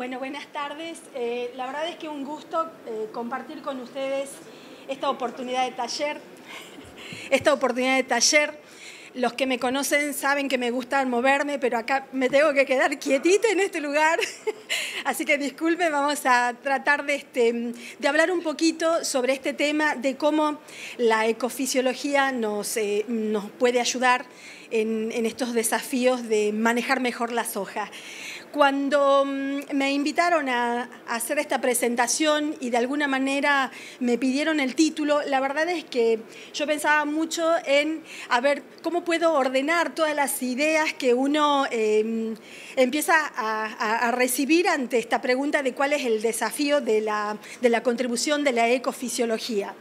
Bueno, buenas tardes. La verdad es que un gusto compartir con ustedes esta oportunidad de taller. Los que me conocen saben que me gusta moverme, pero acá me tengo que quedar quietita en este lugar. Así que disculpen, vamos a tratar de hablar un poquito sobre este tema de cómo la ecofisiología nos puede ayudar en estos desafíos de manejar mejor la soja. Cuando me invitaron a hacer esta presentación y de alguna manera me pidieron el título, la verdad es que yo pensaba mucho en a ver cómo puedo ordenar todas las ideas que uno empieza a recibir ante esta pregunta de cuál es el desafío de la contribución de la ecofisiología.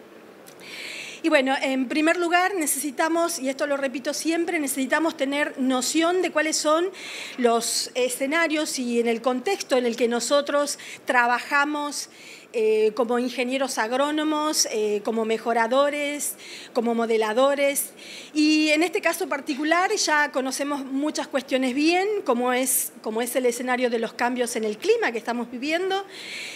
Y bueno, en primer lugar necesitamos, y esto lo repito siempre, necesitamos tener noción de cuáles son los escenarios y en el contexto en el que nosotros trabajamos como ingenieros agrónomos, como mejoradores, como modeladores. Y en este caso particular ya conocemos muchas cuestiones bien, como es el escenario de los cambios en el clima que estamos viviendo,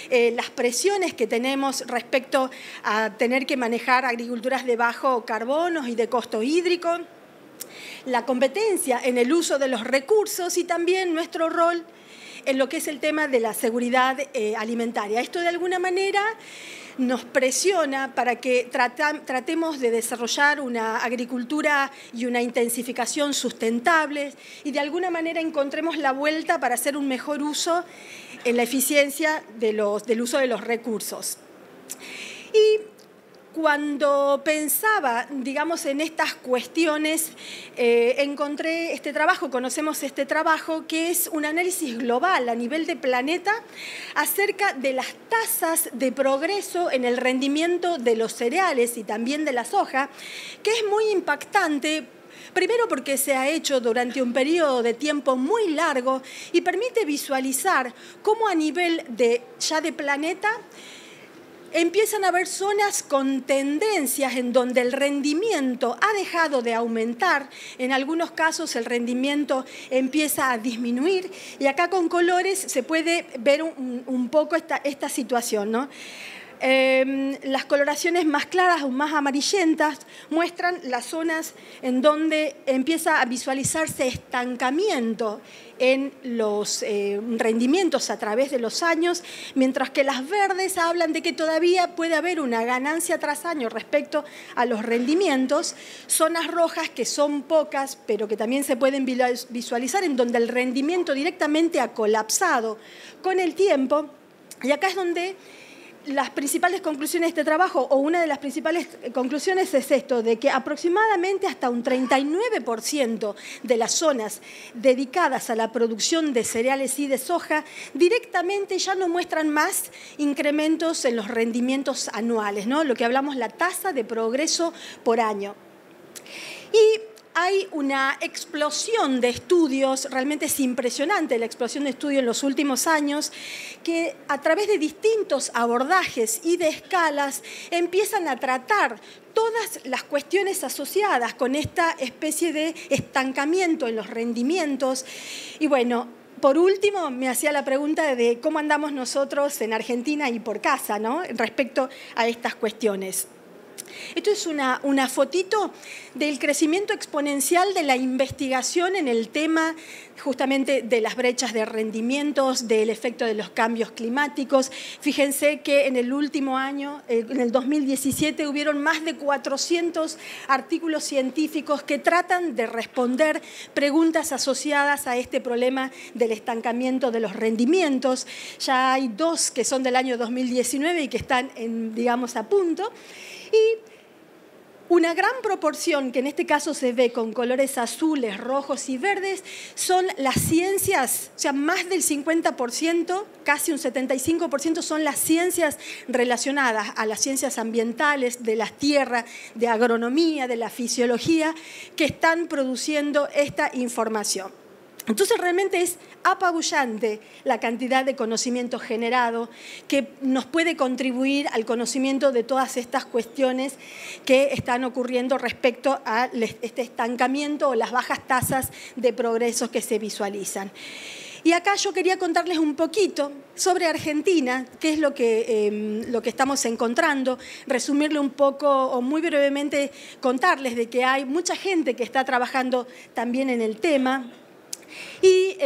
las presiones que tenemos respecto a tener que manejar agriculturas de bajo carbono y de costo hídrico, la competencia en el uso de los recursos y también nuestro rol en lo que es el tema de la seguridad alimentaria. Esto de alguna manera nos presiona para que tratemos de desarrollar una agricultura y una intensificación sustentables y de alguna manera encontremos la vuelta para hacer un mejor uso en la eficiencia del uso de los recursos. Y cuando pensaba, digamos, en estas cuestiones, encontré conocemos este trabajo, que es un análisis global a nivel de planeta acerca de las tasas de progreso en el rendimiento de los cereales y también de la soja, que es muy impactante. Primero porque se ha hecho durante un periodo de tiempo muy largo y permite visualizar cómo a nivel de planeta empiezan a haber zonas con tendencias en donde el rendimiento ha dejado de aumentar, en algunos casos el rendimiento empieza a disminuir y acá con colores se puede ver un poco esta situación, ¿no? Las coloraciones más claras o más amarillentas muestran las zonas en donde empieza a visualizarse estancamiento en los rendimientos a través de los años, mientras que las verdes hablan de que todavía puede haber una ganancia tras año respecto a los rendimientos, zonas rojas que son pocas, pero que también se pueden visualizar en donde el rendimiento directamente ha colapsado con el tiempo, y acá es donde las principales conclusiones de este trabajo, o una de las principales conclusiones es esto, de que aproximadamente hasta un 39% de las zonas dedicadas a la producción de cereales y de soja directamente ya no muestran más incrementos en los rendimientos anuales, ¿no? Lo que hablamos, la tasa de progreso por año. Y hay una explosión de estudios, realmente es impresionante la explosión de estudios en los últimos años, que a través de distintos abordajes y de escalas empiezan a tratar todas las cuestiones asociadas con esta especie de estancamiento en los rendimientos. Y bueno, por último, me hacía la pregunta de cómo andamos nosotros en Argentina y por casa, ¿no?, respecto a estas cuestiones. Esto es una fotito del crecimiento exponencial de la investigación en el tema justamente de las brechas de rendimientos, del efecto de los cambios climáticos. Fíjense que en el último año, en el 2017, hubieron más de 400 artículos científicos que tratan de responder preguntas asociadas a este problema del estancamiento de los rendimientos. Ya hay 2 que son del año 2019 y que están, digamos, a punto. Y una gran proporción, que en este caso se ve con colores azules, rojos y verdes, son las ciencias, o sea, más del 50%, casi un 75% son las ciencias relacionadas a las ciencias ambientales, de las tierras, de agronomía, de la fisiología, que están produciendo esta información. Entonces realmente es apabullante la cantidad de conocimiento generado que nos puede contribuir al conocimiento de todas estas cuestiones que están ocurriendo respecto a este estancamiento o las bajas tasas de progreso que se visualizan. Y acá yo quería contarles un poquito sobre Argentina, qué es lo que estamos encontrando, resumirle un poco o muy brevemente contarles de que hay mucha gente que está trabajando también en el tema. Y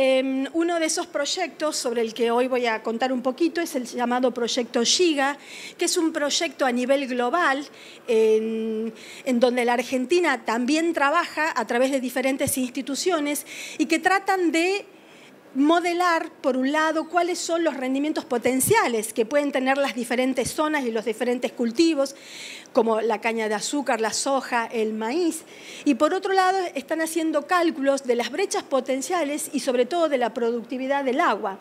uno de esos proyectos sobre el que hoy voy a contar un poquito es el llamado Proyecto Giga, que es un proyecto a nivel global en donde la Argentina también trabaja a través de diferentes instituciones y que tratan de modelar, por un lado, cuáles son los rendimientos potenciales que pueden tener las diferentes zonas y los diferentes cultivos, como la caña de azúcar, la soja, el maíz. Y por otro lado, están haciendo cálculos de las brechas potenciales y sobre todo de la productividad del agua.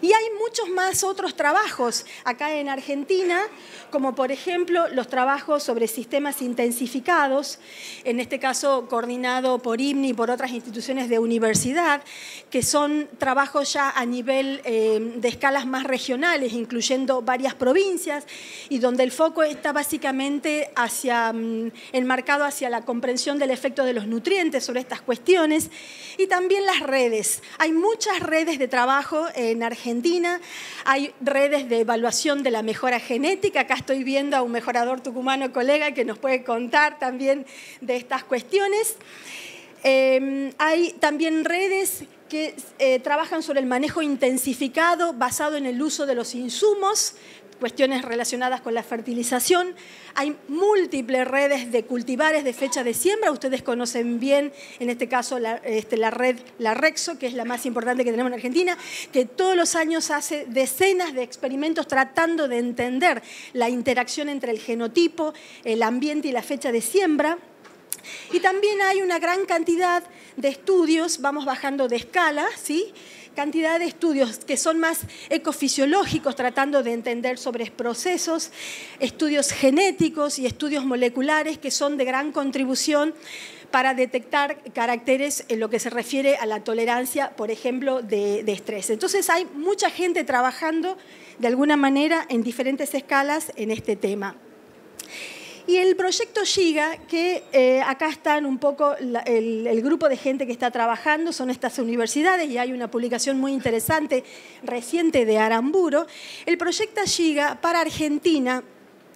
Y hay muchos más otros trabajos acá en Argentina, como por ejemplo los trabajos sobre sistemas intensificados, en este caso coordinado por IMNI y por otras instituciones de universidad, que son trabajos ya a nivel de escalas más regionales, incluyendo varias provincias, y donde el foco está básicamente enmarcado hacia la comprensión del efecto de los nutrientes sobre estas cuestiones, y también las redes. Hay muchas redes de trabajo en Argentina, hay redes de evaluación de la mejora genética. Acá estoy viendo a un mejorador tucumano colega que nos puede contar también de estas cuestiones. Hay también redes que trabajan sobre el manejo intensificado basado en el uso de los insumos, cuestiones relacionadas con la fertilización. Hay múltiples redes de cultivares de fecha de siembra. Ustedes conocen bien, en este caso, la red, la Rexo, que es la más importante que tenemos en Argentina, que todos los años hace decenas de experimentos tratando de entender la interacción entre el genotipo, el ambiente y la fecha de siembra. Y también hay una gran cantidad de estudios, vamos bajando de escala, ¿sí? Cantidad de estudios que son más ecofisiológicos, tratando de entender sobre procesos, estudios genéticos y estudios moleculares que son de gran contribución para detectar caracteres en lo que se refiere a la tolerancia, por ejemplo, de estrés. Entonces hay mucha gente trabajando de alguna manera en diferentes escalas en este tema. Y el proyecto Giga, que acá están un poco el grupo de gente que está trabajando, son estas universidades, y hay una publicación muy interesante reciente de Aramburo. El proyecto Giga para Argentina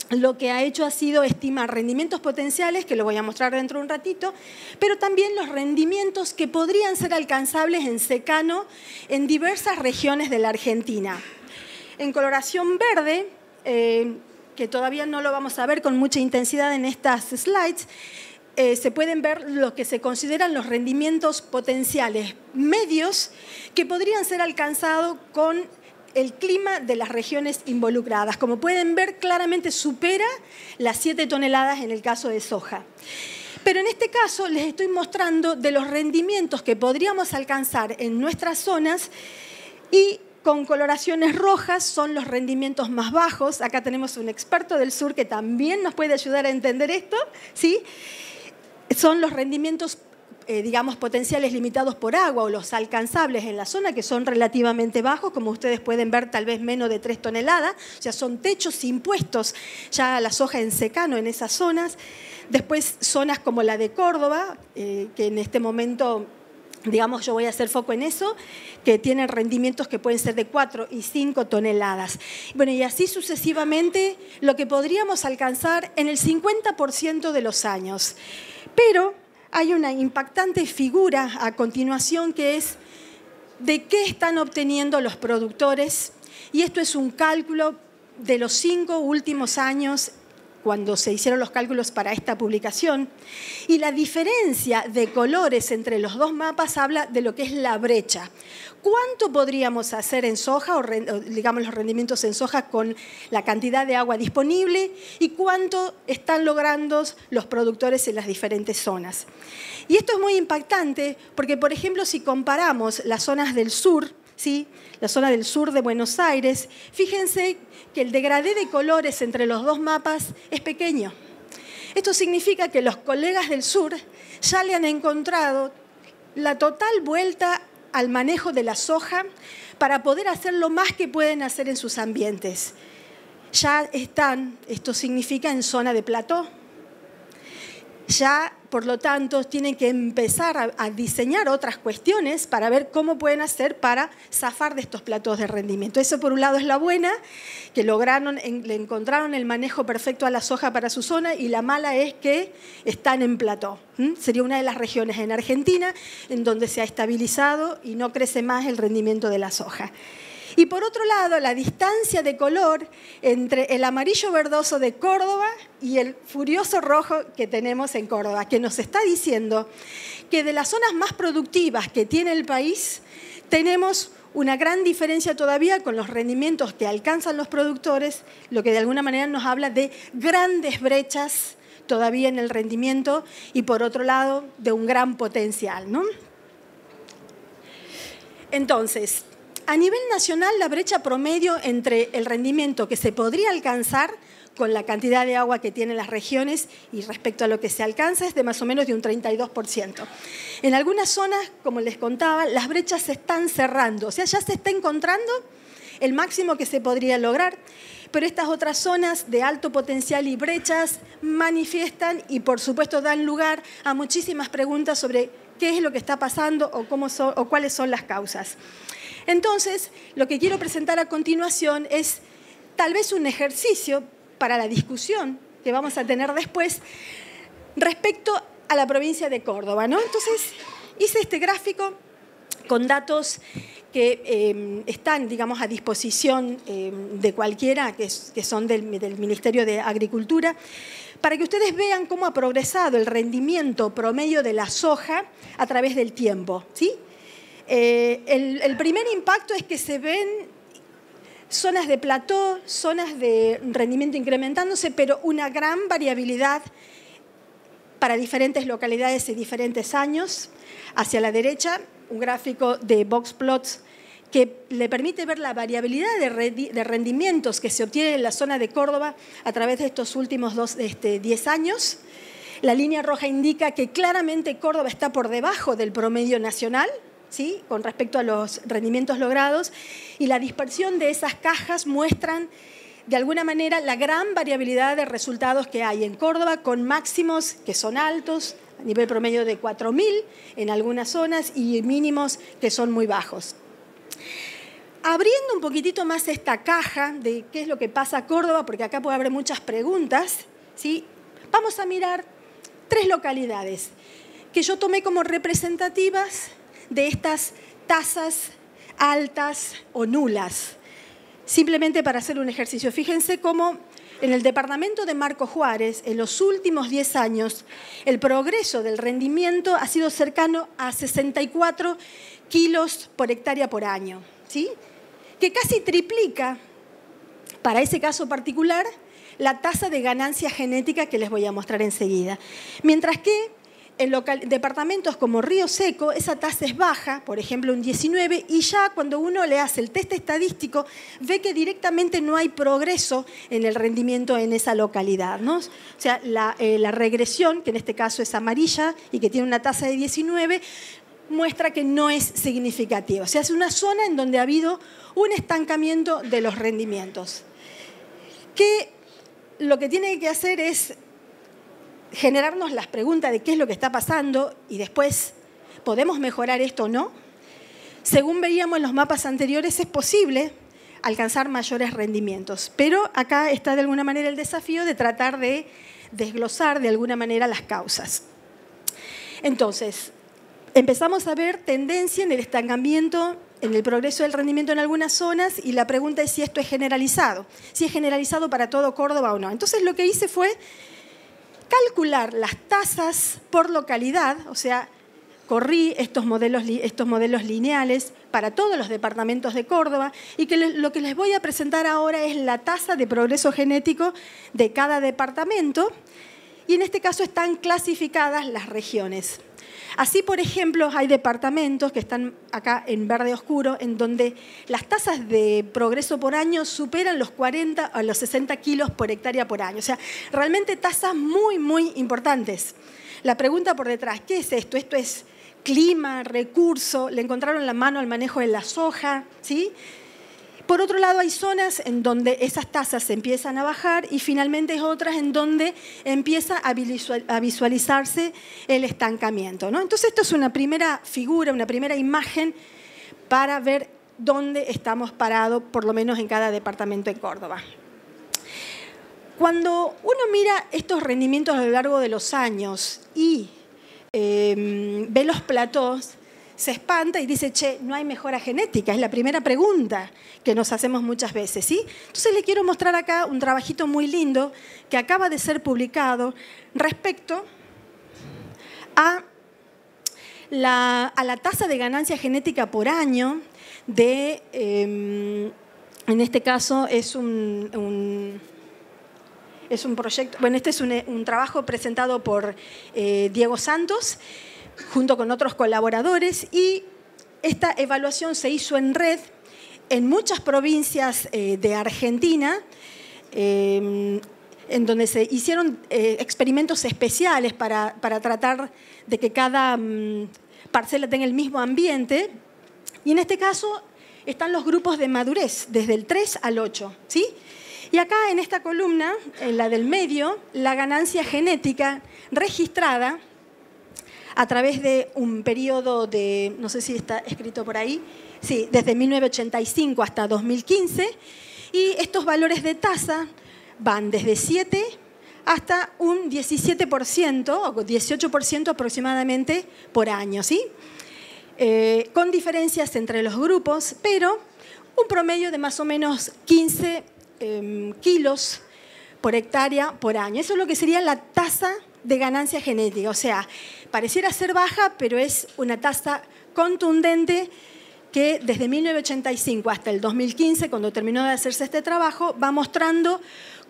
lo que ha hecho ha sido estimar rendimientos potenciales, que lo voy a mostrar dentro de un ratito, pero también los rendimientos que podrían ser alcanzables en secano en diversas regiones de la Argentina. En coloración verde, que todavía no lo vamos a ver con mucha intensidad en estas slides, se pueden ver lo que se consideran los rendimientos potenciales medios que podrían ser alcanzados con el clima de las regiones involucradas. Como pueden ver, claramente supera las 7 toneladas en el caso de soja. Pero en este caso les estoy mostrando de los rendimientos que podríamos alcanzar en nuestras zonas, y con coloraciones rojas son los rendimientos más bajos. Acá tenemos un experto del sur que también nos puede ayudar a entender esto, ¿sí? Son los rendimientos, digamos, potenciales limitados por agua o los alcanzables en la zona, que son relativamente bajos, como ustedes pueden ver, tal vez menos de 3 toneladas. O sea, son techos impuestos ya a la soja en secano en esas zonas. Después, zonas como la de Córdoba, que en este momento, digamos, yo voy a hacer foco en eso, que tienen rendimientos que pueden ser de 4 y 5 toneladas. Bueno, y así sucesivamente, lo que podríamos alcanzar en el 50% de los años. Pero hay una impactante figura a continuación, que es de qué están obteniendo los productores. Y esto es un cálculo de los 5 últimos años, cuando se hicieron los cálculos para esta publicación. Y la diferencia de colores entre los dos mapas habla de lo que es la brecha. ¿Cuánto podríamos hacer en soja, o digamos los rendimientos en soja, con la cantidad de agua disponible, y cuánto están logrando los productores en las diferentes zonas? Y esto es muy impactante porque, por ejemplo, si comparamos las zonas del sur, ¿sí? La zona del sur de Buenos Aires, fíjense que el degradé de colores entre los dos mapas es pequeño. Esto significa que los colegas del sur ya le han encontrado la total vuelta al manejo de la soja para poder hacer lo más que pueden hacer en sus ambientes. Ya están, esto significa en zona de plató, ya por lo tanto, tienen que empezar a diseñar otras cuestiones para ver cómo pueden hacer para zafar de estos platós de rendimiento. Eso, por un lado, es la buena, que le encontraron el manejo perfecto a la soja para su zona, y la mala es que están en plató. Sería una de las regiones en Argentina en donde se ha estabilizado y no crece más el rendimiento de la soja. Y por otro lado, la distancia de color entre el amarillo verdoso de Córdoba y el furioso rojo que tenemos en Córdoba, que nos está diciendo que de las zonas más productivas que tiene el país, tenemos una gran diferencia todavía con los rendimientos que alcanzan los productores, lo que de alguna manera nos habla de grandes brechas todavía en el rendimiento y, por otro lado, de un gran potencial, ¿no? Entonces, a nivel nacional, la brecha promedio entre el rendimiento que se podría alcanzar con la cantidad de agua que tienen las regiones y respecto a lo que se alcanza es de más o menos de un 32%. En algunas zonas, como les contaba, las brechas se están cerrando, o sea, ya se está encontrando el máximo que se podría lograr, pero estas otras zonas de alto potencial y brechas manifiestan y, por supuesto, dan lugar a muchísimas preguntas sobre qué es lo que está pasando o cuáles son las causas. Entonces, lo que quiero presentar a continuación es tal vez un ejercicio para la discusión que vamos a tener después respecto a la provincia de Córdoba, ¿no? Entonces, hice este gráfico con datos que están, digamos, a disposición de cualquiera, que son del Ministerio de Agricultura, para que ustedes vean cómo ha progresado el rendimiento promedio de la soja a través del tiempo, ¿sí? El primer impacto es que se ven zonas de plató, zonas de rendimiento incrementándose, pero una gran variabilidad para diferentes localidades y diferentes años. Hacia la derecha, un gráfico de box plots que le permite ver la variabilidad de rendimientos que se obtiene en la zona de Córdoba a través de estos últimos 10 años. La línea roja indica que claramente Córdoba está por debajo del promedio nacional, ¿sí?, con respecto a los rendimientos logrados, y la dispersión de esas cajas muestran de alguna manera la gran variabilidad de resultados que hay en Córdoba, con máximos que son altos, a nivel promedio de 4.000 en algunas zonas, y mínimos que son muy bajos. Abriendo un poquitito más esta caja de qué es lo que pasa a Córdoba, porque acá puede haber muchas preguntas, ¿sí?, vamos a mirar 3 localidades que yo tomé como representativas de estas tasas altas o nulas, simplemente para hacer un ejercicio. Fíjense cómo en el departamento de Marcos Juárez, en los últimos 10 años, el progreso del rendimiento ha sido cercano a 64 kilos por hectárea por año, ¿sí?, que casi triplica, para ese caso particular, la tasa de ganancia genética que les voy a mostrar enseguida. Mientras que en departamentos como Río Seco, esa tasa es baja, por ejemplo un 19, y ya cuando uno le hace el test estadístico, ve que directamente no hay progreso en el rendimiento en esa localidad, ¿no? O sea, la regresión, que en este caso es amarilla y que tiene una tasa de 19, muestra que no es significativa. O sea, es una zona en donde ha habido un estancamiento de los rendimientos. Que lo que tiene que hacer es generarnos las preguntas de qué es lo que está pasando y después, ¿podemos mejorar esto o no? Según veíamos en los mapas anteriores, es posible alcanzar mayores rendimientos, pero acá está de alguna manera el desafío de tratar de desglosar de alguna manera las causas. Entonces, empezamos a ver tendencia en el estancamiento, en el progreso del rendimiento en algunas zonas, y la pregunta es si esto es generalizado, si es generalizado para todo Córdoba o no. Entonces, lo que hice fue calcular las tasas por localidad, o sea, corrí estos modelos lineales para todos los departamentos de Córdoba, y que lo que les voy a presentar ahora es la tasa de progreso genético de cada departamento, y en este caso están clasificadas las regiones. Así, por ejemplo, hay departamentos que están acá en verde oscuro, en donde las tasas de progreso por año superan los 40 a los 60 kilos por hectárea por año. O sea, realmente tasas muy, muy importantes. La pregunta por detrás, ¿qué es esto? Esto es clima, recurso, le encontraron la mano al manejo de la soja, ¿sí? Por otro lado, hay zonas en donde esas tasas se empiezan a bajar y finalmente hay otras en donde empieza a visualizarse el estancamiento, ¿no? Entonces, esto es una primera figura, una primera imagen para ver dónde estamos parados, por lo menos en cada departamento en Córdoba. Cuando uno mira estos rendimientos a lo largo de los años y ve los platós, se espanta y dice, che, no hay mejora genética. Es la primera pregunta que nos hacemos muchas veces, ¿sí? Entonces les quiero mostrar acá un trabajito muy lindo que acaba de ser publicado respecto a la tasa de ganancia genética por año de, en este caso es un proyecto, bueno, este es un trabajo presentado por Diego Santos, junto con otros colaboradores, y esta evaluación se hizo en red en muchas provincias de Argentina, en donde se hicieron experimentos especiales para tratar de que cada parcela tenga el mismo ambiente, y en este caso están los grupos de madurez, desde el 3 al 8, ¿sí? Y acá en esta columna, en la del medio, la ganancia genética registrada a través de un periodo de, no sé si está escrito por ahí, sí, desde 1985 hasta 2015, y estos valores de tasa van desde 7 hasta un 17% o 18% aproximadamente por año, ¿sí? Con diferencias entre los grupos, pero un promedio de más o menos 15 kilos por hectárea por año. Eso es lo que sería la tasa de ganancia genética. O sea, pareciera ser baja, pero es una tasa contundente que desde 1985 hasta el 2015, cuando terminó de hacerse este trabajo, va mostrando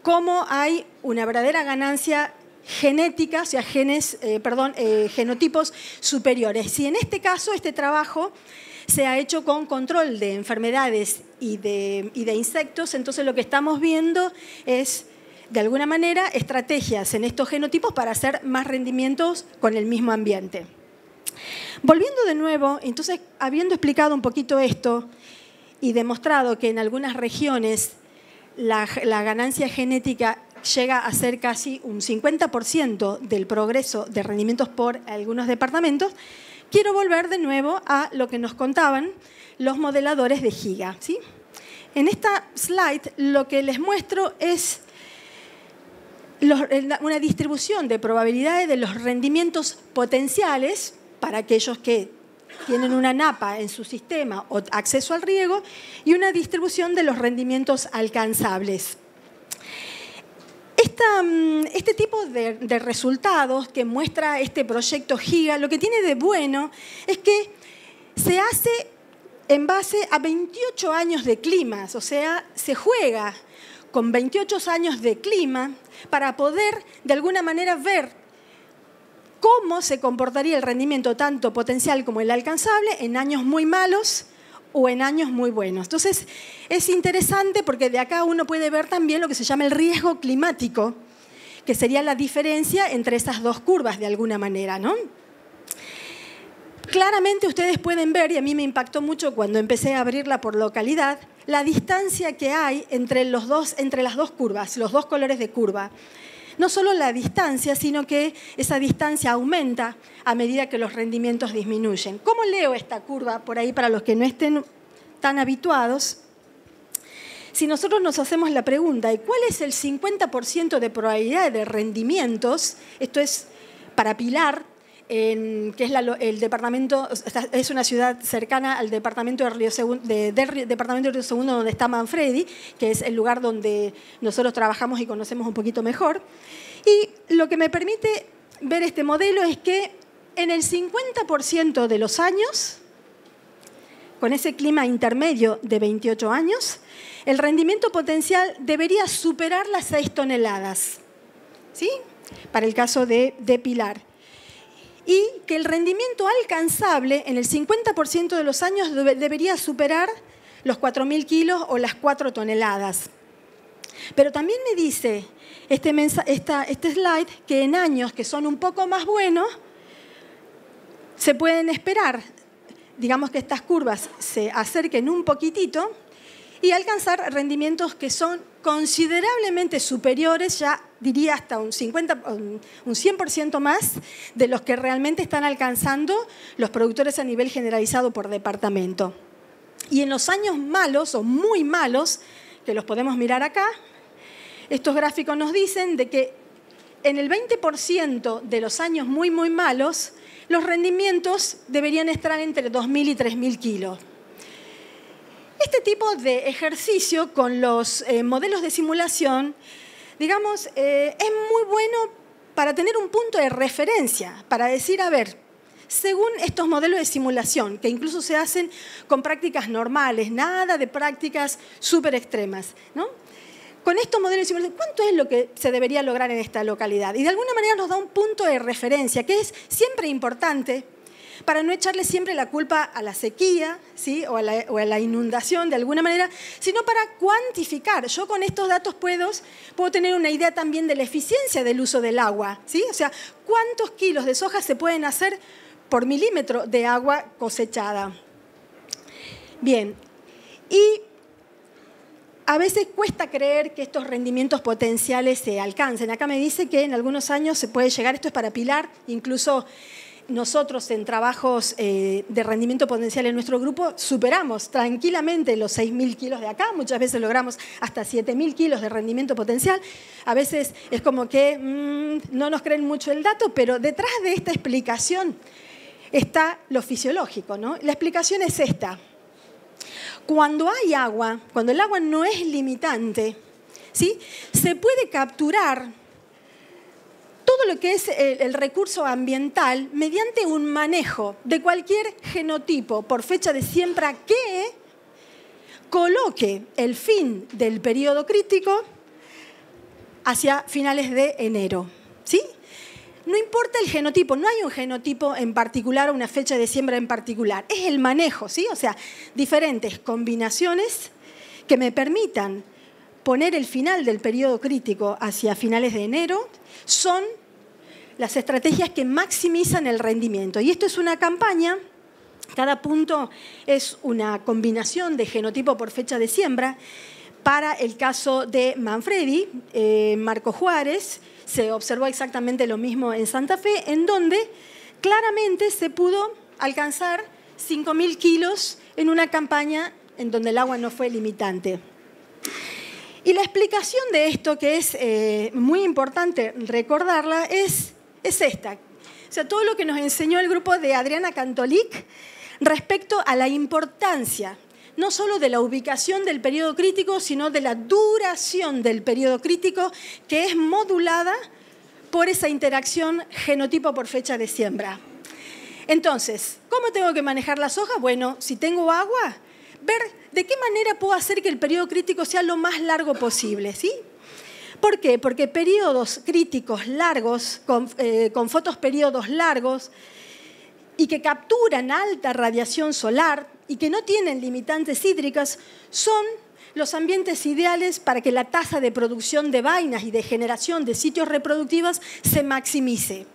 cómo hay una verdadera ganancia genética, o sea, genotipos superiores. Y en este caso, este trabajo se ha hecho con control de enfermedades y de insectos, entonces lo que estamos viendo es, de alguna manera, estrategias en estos genotipos para hacer más rendimientos con el mismo ambiente. Volviendo de nuevo, entonces, habiendo explicado un poquito esto y demostrado que en algunas regiones la ganancia genética llega a ser casi un 50% del progreso de rendimientos por algunos departamentos, quiero volver de nuevo a lo que nos contaban los modeladores de Giga, ¿sí? En esta slide lo que les muestro es una distribución de probabilidades de los rendimientos potenciales para aquellos que tienen una napa en su sistema o acceso al riego y una distribución de los rendimientos alcanzables. Este tipo de resultados que muestra este proyecto Giga, lo que tiene de bueno es que se hace en base a 28 años de climas, o sea, se juega con 28 años de clima para poder, de alguna manera, ver cómo se comportaría el rendimiento tanto potencial como el alcanzable en años muy malos o en años muy buenos. Entonces, es interesante porque de acá uno puede ver también lo que se llama el riesgo climático, que sería la diferencia entre esas dos curvas de alguna manera, ¿no? Claramente ustedes pueden ver, y a mí me impactó mucho cuando empecé a abrirla por localidad, la distancia que hay entre las dos curvas, los dos colores de curva. No solo la distancia, sino que esa distancia aumenta a medida que los rendimientos disminuyen. ¿Cómo leo esta curva por ahí para los que no estén tan habituados? Si nosotros nos hacemos la pregunta, ¿y cuál es el 50% de probabilidad de rendimientos? Esto es para Pilar, que es el departamento, es una ciudad cercana al departamento de Río Segundo, departamento de Río Segundo, donde está Manfredi, que es el lugar donde nosotros trabajamos y conocemos un poquito mejor. Y lo que me permite ver este modelo es que en el 50% de los años, con ese clima intermedio de 28 años, el rendimiento potencial debería superar las 6 toneladas, ¿sí? Para el caso de Pilar. Y que el rendimiento alcanzable en el 50% de los años debería superar los 4.000 kilos o las 4 toneladas. Pero también me dice este slide que en años que son un poco más buenos se pueden esperar, digamos que estas curvas se acerquen un poquitito y alcanzar rendimientos que son considerablemente superiores, ya diría hasta un 100% más de los que realmente están alcanzando los productores a nivel generalizado por departamento. Y en los años malos o muy malos, que los podemos mirar acá, estos gráficos nos dicen de que en el 20% de los años muy, muy malos, los rendimientos deberían estar entre 2.000 y 3.000 kilos. Este tipo de ejercicio con los modelos de simulación, digamos, es muy bueno para tener un punto de referencia, para decir, a ver, según estos modelos de simulación, que incluso se hacen con prácticas normales, nada de prácticas súper extremas, ¿no? Con estos modelos de simulación, ¿cuánto es lo que se debería lograr en esta localidad? Y de alguna manera nos da un punto de referencia, que es siempre importante, para no echarle siempre la culpa a la sequía, ¿sí? o a la inundación de alguna manera, sino para cuantificar. Yo con estos datos puedo tener una idea también de la eficiencia del uso del agua, ¿sí? O sea, cuántos kilos de soja se pueden hacer por milímetro de agua cosechada. Bien, y a veces cuesta creer que estos rendimientos potenciales se alcancen. Acá me dice que en algunos años se puede llegar, esto es para Pilar, incluso nosotros en trabajos de rendimiento potencial en nuestro grupo superamos tranquilamente los 6.000 kilos de acá, muchas veces logramos hasta 7.000 kilos de rendimiento potencial. A veces es como que no nos creen mucho el dato, pero detrás de esta explicación está lo fisiológico, ¿no? La explicación es esta. Cuando hay agua, cuando el agua no es limitante, ¿sí? Se puede capturar todo lo que es el recurso ambiental mediante un manejo de cualquier genotipo por fecha de siembra que coloque el fin del periodo crítico hacia finales de enero, ¿sí? No importa el genotipo, no hay un genotipo en particular o una fecha de siembra en particular, es el manejo, ¿sí? O sea, diferentes combinaciones que me permitan poner el final del periodo crítico hacia finales de enero son las estrategias que maximizan el rendimiento. Y esto es una campaña, cada punto es una combinación de genotipo por fecha de siembra. Para el caso de Manfredi, Marco Juárez, se observó exactamente lo mismo en Santa Fe, en donde claramente se pudo alcanzar 5.000 kilos en una campaña en donde el agua no fue limitante. Y la explicación de esto, que es muy importante recordarla, es esta. O sea, todo lo que nos enseñó el grupo de Adriana Cantolic respecto a la importancia no solo de la ubicación del periodo crítico, sino de la duración del periodo crítico, que es modulada por esa interacción genotipo por fecha de siembra. Entonces, ¿cómo tengo que manejar la soja? Bueno, si tengo agua, ver de qué manera puedo hacer que el periodo crítico sea lo más largo posible, ¿sí? ¿Por qué? Porque periodos críticos largos, con fotoperiodos largos y que capturan alta radiación solar y que no tienen limitantes hídricas, son los ambientes ideales para que la tasa de producción de vainas y de generación de sitios reproductivos se maximice.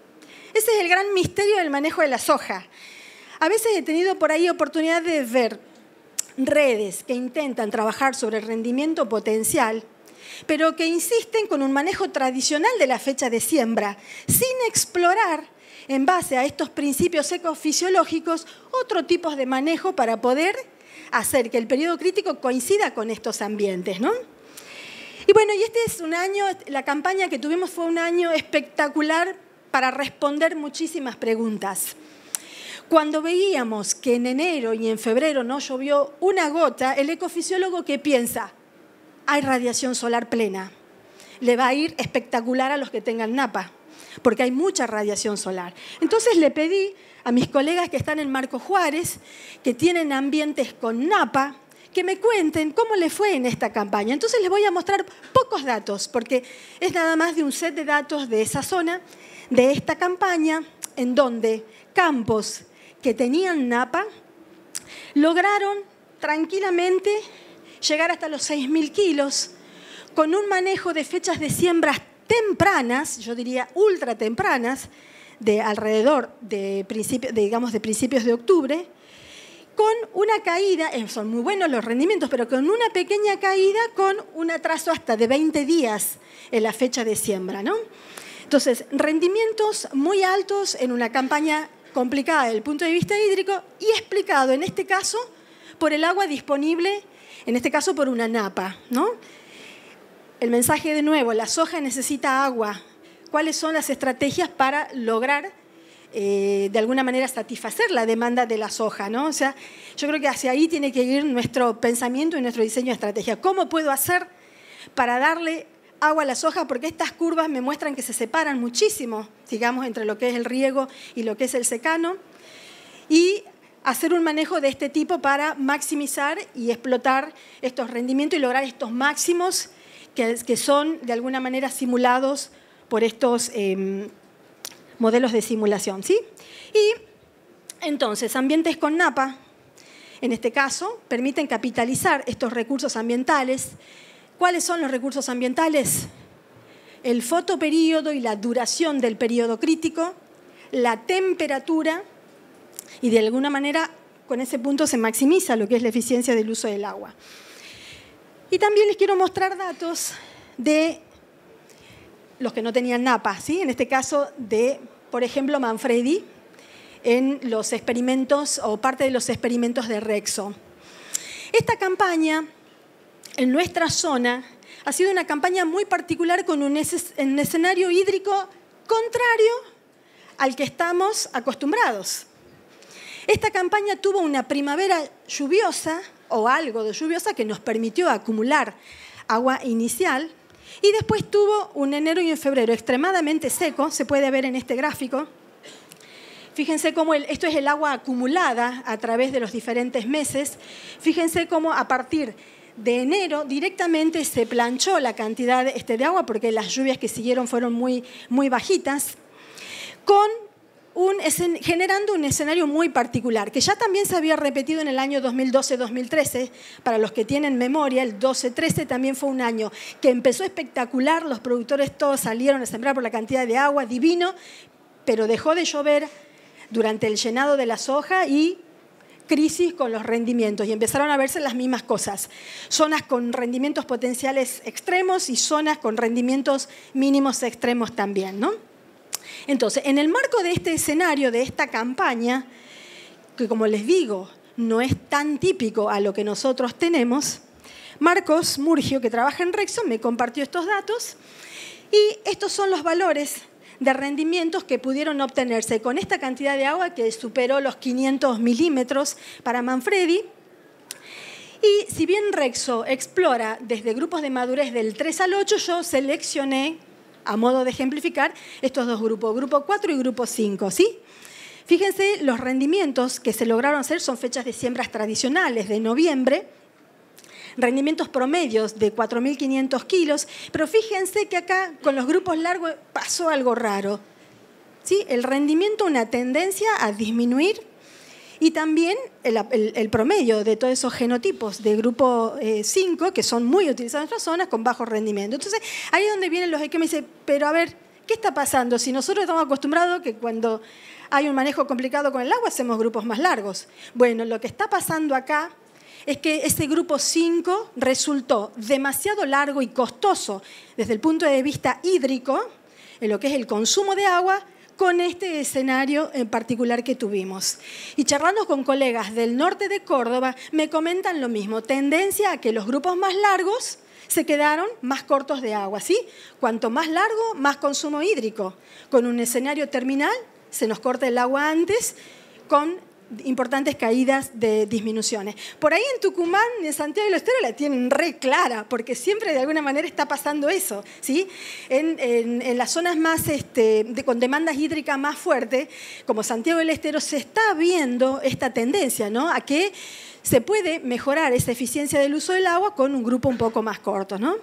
Ese es el gran misterio del manejo de la soja. A veces he tenido por ahí oportunidad de ver redes que intentan trabajar sobre el rendimiento potencial, pero que insisten con un manejo tradicional de la fecha de siembra, sin explorar, en base a estos principios ecofisiológicos, otro tipo de manejo para poder hacer que el periodo crítico coincida con estos ambientes, ¿no? Y bueno, y este es un año, la campaña que tuvimos fue un año espectacular para responder muchísimas preguntas. Cuando veíamos que en enero y en febrero no llovió una gota, el ecofisiólogo, ¿qué piensa? Hay radiación solar plena. Le va a ir espectacular a los que tengan napa, porque hay mucha radiación solar. Entonces le pedí a mis colegas que están en Marco Juárez, que tienen ambientes con napa, que me cuenten cómo les fue en esta campaña. Entonces les voy a mostrar pocos datos, porque es nada más de un set de datos de esa zona, de esta campaña, en donde campos que tenían napa lograron tranquilamente llegar hasta los 6.000 kilos, con un manejo de fechas de siembras tempranas, yo diría ultra tempranas, de alrededor de principios de octubre, con una caída, son muy buenos los rendimientos, pero con una pequeña caída con un atraso hasta de 20 días en la fecha de siembra, ¿no? Entonces, rendimientos muy altos en una campaña complicada desde el punto de vista hídrico y explicado, en este caso, por el agua disponible, en este caso por una napa, ¿no? El mensaje de nuevo, la soja necesita agua. ¿Cuáles son las estrategias para lograr, de alguna manera, satisfacer la demanda de la soja, ¿no? O sea, yo creo que hacia ahí tiene que ir nuestro pensamiento y nuestro diseño de estrategia. ¿Cómo puedo hacer para darle agua a la soja? Porque estas curvas me muestran que se separan muchísimo, digamos, entre lo que es el riego y lo que es el secano. Y hacer un manejo de este tipo para maximizar y explotar estos rendimientos y lograr estos máximos que son, de alguna manera, simulados por estos modelos de simulación, ¿sí? Y entonces, ambientes con napa, en este caso, permiten capitalizar estos recursos ambientales. ¿Cuáles son los recursos ambientales? El fotoperíodo y la duración del periodo crítico, la temperatura, y de alguna manera, con ese punto se maximiza lo que es la eficiencia del uso del agua. Y también les quiero mostrar datos de los que no tenían napa, ¿sí? En este caso de, por ejemplo, Manfredi, en los experimentos o parte de los experimentos de Rexo. Esta campaña, en nuestra zona, ha sido una campaña muy particular con un escenario hídrico contrario al que estamos acostumbrados. Esta campaña tuvo una primavera lluviosa, o algo de lluviosa, que nos permitió acumular agua inicial, y después tuvo un enero y un febrero extremadamente seco, se puede ver en este gráfico. Fíjense cómo esto es el agua acumulada a través de los diferentes meses. Fíjense cómo a partir de enero directamente se planchó la cantidad de agua, porque las lluvias que siguieron fueron muy bajitas, generando un escenario muy particular, que ya también se había repetido en el año 2012-2013. Para los que tienen memoria, el 12-13 también fue un año que empezó espectacular, los productores todos salieron a sembrar por la cantidad de agua, divino, pero dejó de llover durante el llenado de la soja y crisis con los rendimientos, y empezaron a verse las mismas cosas. Zonas con rendimientos potenciales extremos y zonas con rendimientos mínimos extremos también, ¿no? Entonces, en el marco de este escenario, de esta campaña, que como les digo, no es tan típico a lo que nosotros tenemos, Marcos Murgio, que trabaja en Rexo, me compartió estos datos, y estos son los valores de rendimientos que pudieron obtenerse con esta cantidad de agua que superó los 500 milímetros para Manfredi. Y si bien Rexo explora desde grupos de madurez del 3 al 8, yo seleccioné, a modo de ejemplificar, estos dos grupos, grupo 4 y grupo 5, ¿sí? Fíjense, los rendimientos que se lograron hacer son fechas de siembras tradicionales de noviembre, rendimientos promedios de 4.500 kilos, pero fíjense que acá con los grupos largos pasó algo raro, ¿sí? El rendimiento, una tendencia a disminuir, y también el promedio de todos esos genotipos de grupo 5, que son muy utilizados en nuestras zonas, con bajo rendimiento. Entonces, ahí es donde vienen los que me dicen, pero a ver, ¿qué está pasando? Si nosotros estamos acostumbrados que cuando hay un manejo complicado con el agua, hacemos grupos más largos. Bueno, lo que está pasando acá es que ese grupo 5 resultó demasiado largo y costoso desde el punto de vista hídrico, en lo que es el consumo de agua, con este escenario en particular que tuvimos. Y charlando con colegas del norte de Córdoba, me comentan lo mismo, tendencia a que los grupos más largos se quedaron más cortos de agua, ¿sí? Cuanto más largo, más consumo hídrico. Con un escenario terminal, se nos corta el agua antes, con importantes caídas de disminuciones. Por ahí en Tucumán, en Santiago del Estero, la tienen re clara, porque siempre de alguna manera está pasando eso, ¿sí? En las zonas más con demandas hídricas más fuertes, como Santiago del Estero, se está viendo esta tendencia, ¿no? A que se puede mejorar esa eficiencia del uso del agua con un grupo un poco más corto, ¿no?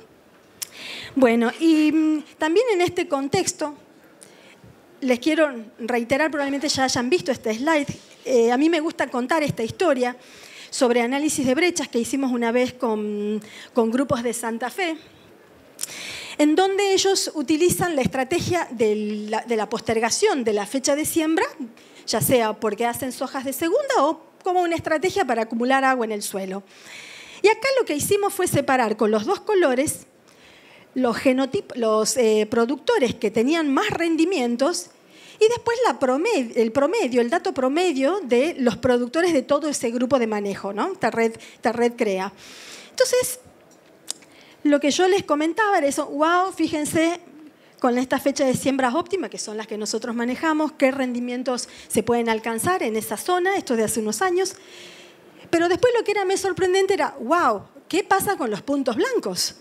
Bueno, y también en este contexto, les quiero reiterar, probablemente ya hayan visto este slide, a mí me gusta contar esta historia sobre análisis de brechas que hicimos una vez con grupos de Santa Fe, en donde ellos utilizan la estrategia de la postergación de la fecha de siembra, ya sea porque hacen sojas de segunda o como una estrategia para acumular agua en el suelo. Y acá lo que hicimos fue separar con los dos colores los productores que tenían más rendimientos y después el dato promedio de los productores de todo ese grupo de manejo, ¿no? Esta red CREA. Entonces, lo que yo les comentaba era eso, wow, fíjense, con esta fecha de siembras óptima, que son las que nosotros manejamos, qué rendimientos se pueden alcanzar en esa zona, esto es de hace unos años. Pero después lo que era más sorprendente era, wow, ¿qué pasa con los puntos blancos?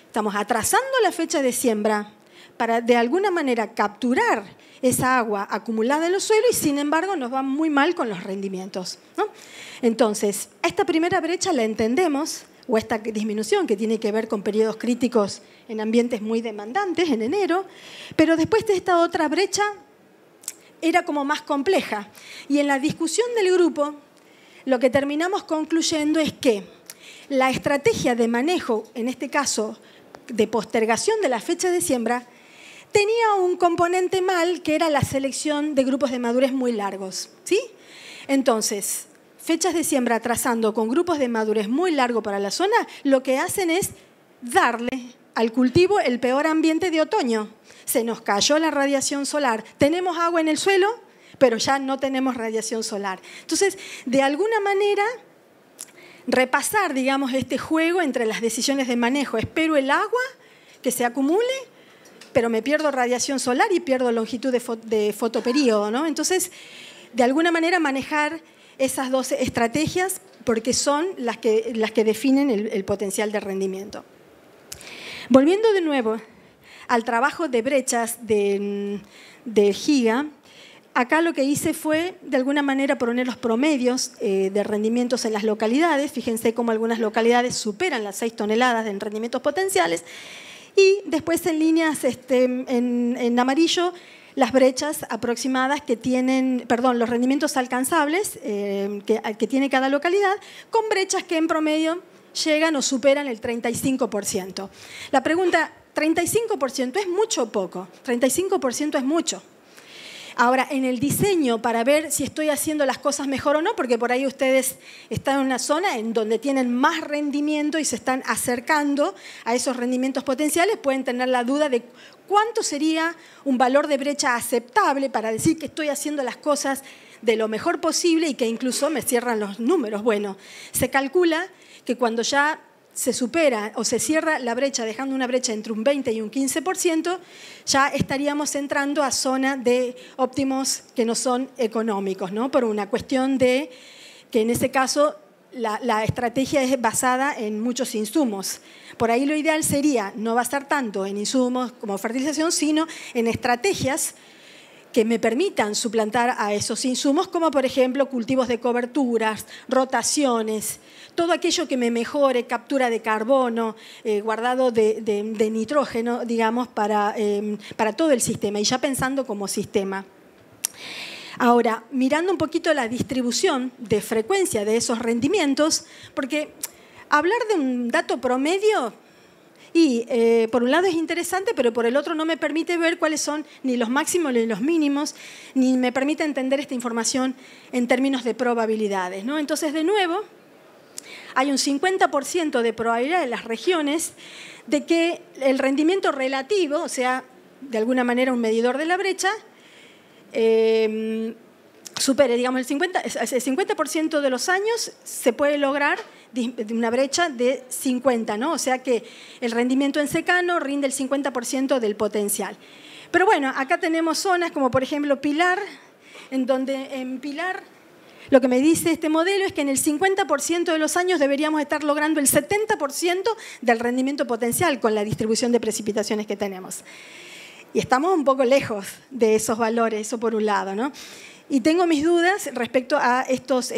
Estamos atrasando la fecha de siembra para de alguna manera capturar esa agua acumulada en los suelos y sin embargo nos va muy mal con los rendimientos, ¿no? Entonces, esta primera brecha la entendemos, o esta disminución que tiene que ver con periodos críticos en ambientes muy demandantes en enero, pero después de esta otra brecha era como más compleja. Y en la discusión del grupo, lo que terminamos concluyendo es que la estrategia de manejo, en este caso de postergación de la fecha de siembra, tenía un componente mal que era la selección de grupos de madurez muy largos, ¿sí? Entonces, fechas de siembra atrasando con grupos de madurez muy largo para la zona, lo que hacen es darle al cultivo el peor ambiente de otoño. Se nos cayó la radiación solar, tenemos agua en el suelo, pero ya no tenemos radiación solar. Entonces, de alguna manera, repasar, digamos, este juego entre las decisiones de manejo. Espero el agua que se acumule, pero me pierdo radiación solar y pierdo longitud de fotoperíodo, ¿no? Entonces, de alguna manera manejar esas dos estrategias porque son las que definen el potencial de rendimiento. Volviendo de nuevo al trabajo de brechas de Giga, acá lo que hice fue, de alguna manera, poner los promedios de rendimientos en las localidades. Fíjense cómo algunas localidades superan las 6 toneladas en rendimientos potenciales. Y después en líneas en amarillo, las brechas aproximadas que tienen, perdón, los rendimientos alcanzables que tiene cada localidad, con brechas que en promedio llegan o superan el 35%. La pregunta, ¿35% es mucho o poco? 35% es mucho. Ahora, en el diseño, para ver si estoy haciendo las cosas mejor o no, porque por ahí ustedes están en una zona en donde tienen más rendimiento y se están acercando a esos rendimientos potenciales, pueden tener la duda de cuánto sería un valor de brecha aceptable para decir que estoy haciendo las cosas de lo mejor posible y que incluso me cierran los números. Bueno, se calcula que cuando ya se supera o se cierra la brecha, dejando una brecha entre un 20 y un 15%, ya estaríamos entrando a zona de óptimos que no son económicos, ¿no? Por una cuestión de que en ese caso la estrategia es basada en muchos insumos. Por ahí lo ideal sería no basar tanto en insumos como fertilización, sino en estrategias que me permitan suplantar a esos insumos, como por ejemplo cultivos de coberturas, rotaciones, todo aquello que me mejore, captura de carbono, guardado de nitrógeno, digamos, para todo el sistema, y ya pensando como sistema. Ahora, mirando un poquito la distribución de frecuencia de esos rendimientos, porque hablar de un dato promedio, y por un lado es interesante, pero por el otro no me permite ver cuáles son ni los máximos ni los mínimos, ni me permite entender esta información en términos de probabilidades, ¿no? Entonces, de nuevo, hay un 50% de probabilidad en las regiones de que el rendimiento relativo, o sea, de alguna manera un medidor de la brecha, supere, digamos, el 50% de los años se puede lograr una brecha de 50, ¿no? O sea que el rendimiento en secano rinde el 50% del potencial. Pero bueno, acá tenemos zonas como por ejemplo Pilar, en donde en Pilar lo que me dice este modelo es que en el 50% de los años deberíamos estar logrando el 70% del rendimiento potencial con la distribución de precipitaciones que tenemos. Y estamos un poco lejos de esos valores, eso por un lado, ¿no? Y tengo mis dudas respecto a estos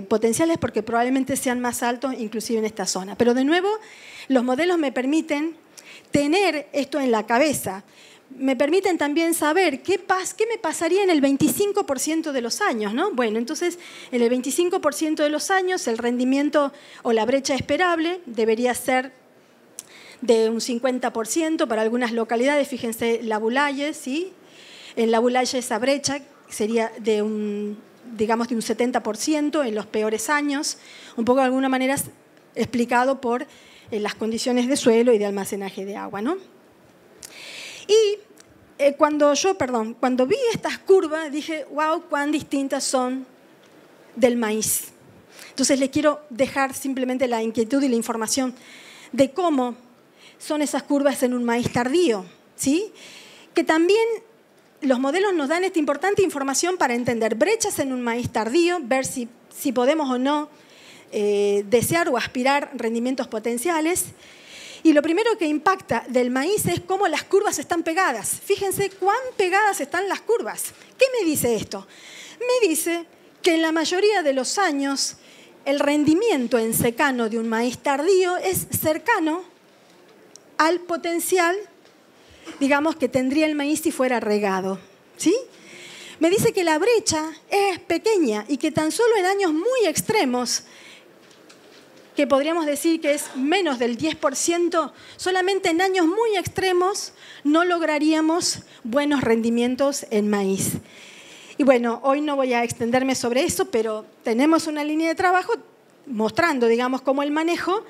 potenciales porque probablemente sean más altos inclusive en esta zona. Pero de nuevo, los modelos me permiten tener esto en la cabeza. Me permiten también saber qué me pasaría en el 25% de los años, ¿no? Bueno, entonces, en el 25% de los años, el rendimiento o la brecha esperable debería ser de un 50% para algunas localidades. Fíjense, La Bulaye, ¿sí? En La Bulaye esa brecha sería de un digamos, de un 70% en los peores años, un poco de alguna manera explicado por las condiciones de suelo y de almacenaje de agua, ¿no? Y cuando vi estas curvas, dije, wow, cuán distintas son del maíz. Entonces les quiero dejar simplemente la inquietud y la información de cómo son esas curvas en un maíz tardío, ¿sí? Que también los modelos nos dan esta importante información para entender brechas en un maíz tardío, ver si podemos o no desear o aspirar rendimientos potenciales. Y lo primero que impacta del maíz es cómo las curvas están pegadas. Fíjense cuán pegadas están las curvas. ¿Qué me dice esto? Me dice que en la mayoría de los años el rendimiento en secano de un maíz tardío es cercano al potencial, digamos, que tendría el maíz si fuera regado, ¿sí? Me dice que la brecha es pequeña y que tan solo en años muy extremos, que podríamos decir que es menos del 10%, solamente en años muy extremos no lograríamos buenos rendimientos en maíz. Y bueno, hoy no voy a extenderme sobre eso, pero tenemos una línea de trabajo mostrando, digamos, cómo el manejo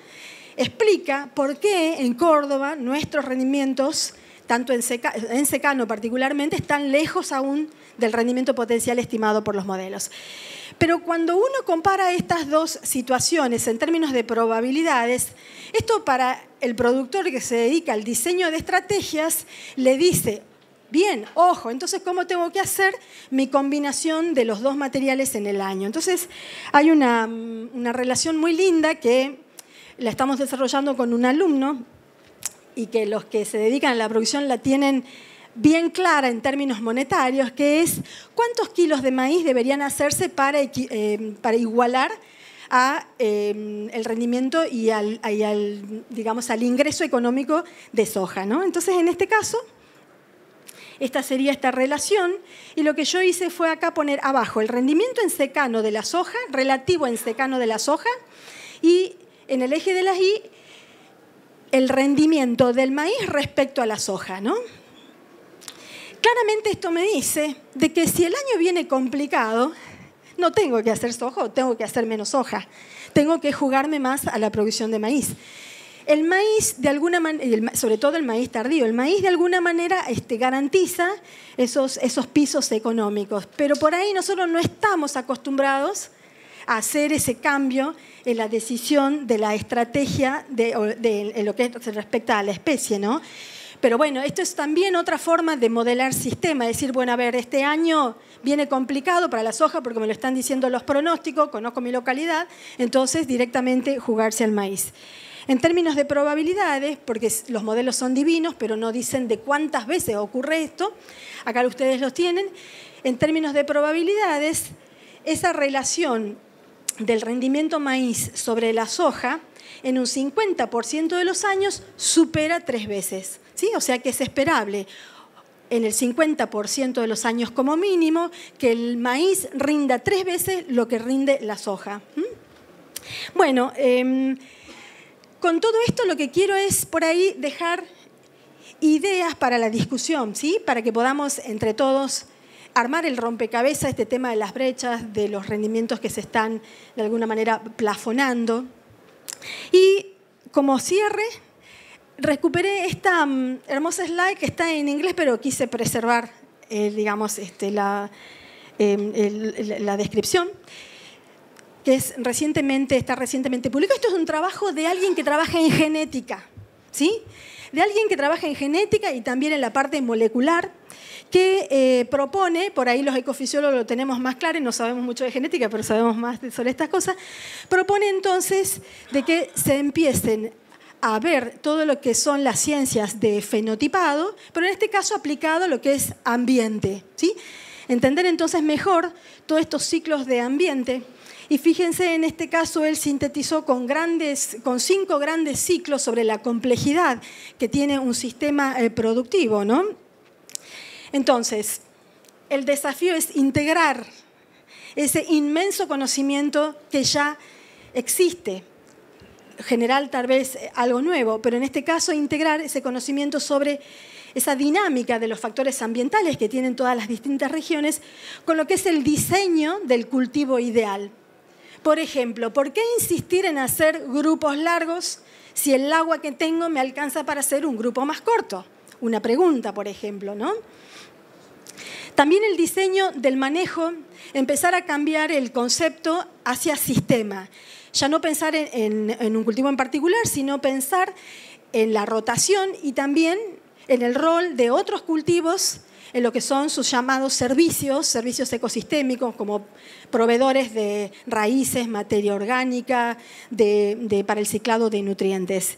explica por qué en Córdoba nuestros rendimientos, tanto en secano particularmente, están lejos aún del rendimiento potencial estimado por los modelos. Pero cuando uno compara estas dos situaciones en términos de probabilidades, esto para el productor que se dedica al diseño de estrategias le dice, bien, ojo, entonces ¿cómo tengo que hacer mi combinación de los dos materiales en el año? Entonces hay una relación muy linda que la estamos desarrollando con un alumno y que los que se dedican a la producción la tienen bien clara en términos monetarios, que es cuántos kilos de maíz deberían hacerse para igualar a el rendimiento y digamos, al ingreso económico de soja, ¿no? Entonces, en este caso, esta sería esta relación, y lo que yo hice fue acá poner abajo el rendimiento en secano de la soja, relativo en secano de la soja, y en el eje de las Y, el rendimiento del maíz respecto a la soja, ¿no? Claramente esto me dice de que si el año viene complicado, no tengo que hacer soja o tengo que hacer menos soja. Tengo que jugarme más a la producción de maíz. El maíz, de alguna manera, sobre todo el maíz tardío, el maíz de alguna manera garantiza esos pisos económicos. Pero por ahí nosotros no estamos acostumbrados a hacer ese cambio en la decisión de la estrategia en lo que respecta a la especie, ¿no? Pero bueno, esto es también otra forma de modelar sistema, decir, bueno, a ver, este año viene complicado para la soja porque me lo están diciendo los pronósticos, conozco mi localidad, entonces directamente jugarse al maíz. En términos de probabilidades, porque los modelos son divinos, pero no dicen de cuántas veces ocurre esto, acá ustedes los tienen, en términos de probabilidades, esa relación del rendimiento maíz sobre la soja, en un 50% de los años supera 3 veces, ¿sí? O sea que es esperable en el 50% de los años como mínimo que el maíz rinda 3 veces lo que rinde la soja. Bueno, con todo esto lo que quiero es por ahí dejar ideas para la discusión, ¿sí? Para que podamos entre todos armar el rompecabezas, este tema de las brechas, de los rendimientos que se están de alguna manera plafonando. Y como cierre, recuperé esta hermosa slide que está en inglés, pero quise preservar, digamos, la descripción, que está recientemente publicado. Esto es un trabajo de alguien que trabaja en genética, ¿sí? De alguien que trabaja en genética y también en la parte molecular, que propone, por ahí los ecofisiólogos lo tenemos más claro y no sabemos mucho de genética, pero sabemos más sobre estas cosas, propone entonces de que se empiecen a ver todo lo que son las ciencias de fenotipado, pero en este caso aplicado a lo que es ambiente, ¿sí? Entender entonces mejor todos estos ciclos de ambiente. Y fíjense, en este caso él sintetizó con 5 grandes ciclos sobre la complejidad que tiene un sistema productivo, ¿no? Entonces, el desafío es integrar ese inmenso conocimiento que ya existe, generar tal vez algo nuevo, pero en este caso integrar ese conocimiento sobre esa dinámica de los factores ambientales que tienen todas las distintas regiones con lo que es el diseño del cultivo ideal. Por ejemplo, ¿por qué insistir en hacer grupos largos si el agua que tengo me alcanza para hacer un grupo más corto? Una pregunta, por ejemplo, ¿no? También el diseño del manejo, empezar a cambiar el concepto hacia sistema. Ya no pensar en un cultivo en particular, sino pensar en la rotación y también en el rol de otros cultivos en lo que son sus llamados servicios ecosistémicos, como proveedores de raíces, materia orgánica, para el ciclado de nutrientes.